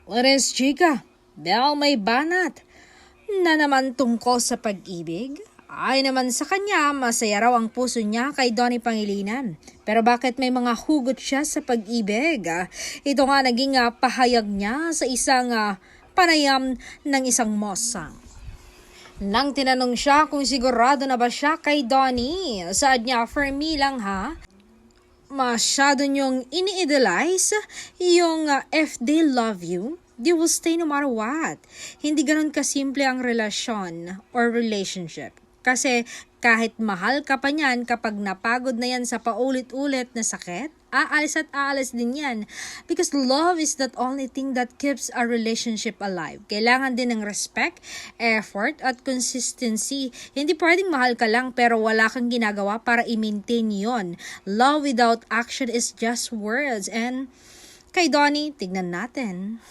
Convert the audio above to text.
Lares chika, dahil may banat na naman tungkol sa pag-ibig. Ay naman sa kanya, masaya raw ang puso niya kay Donnie Pangilinan. Pero bakit may mga hugot siya sa pag-ibig? Ito nga naging pahayag niya sa isang panayam ng isang mosang. Nang tinanong siya kung sigurado na ba siya kay Donnie, saad niya, for me lang ha, masyado niyong ini-idolize yung if they love you, they will stay no matter what. Hindi ganun kasimple ang relasyon or relationship. Kasi kahit mahal ka pa niyan, kapag napagod na yan sa paulit-ulit na sakit, aalis at aalis din yan. Because love is not only thing that keeps a relationship alive. Kailangan din ng respect, effort, at consistency. Hindi pwedeng mahal ka lang pero wala kang ginagawa para i-maintain yon. Love without action is just words. And kay Donnie, tignan natin.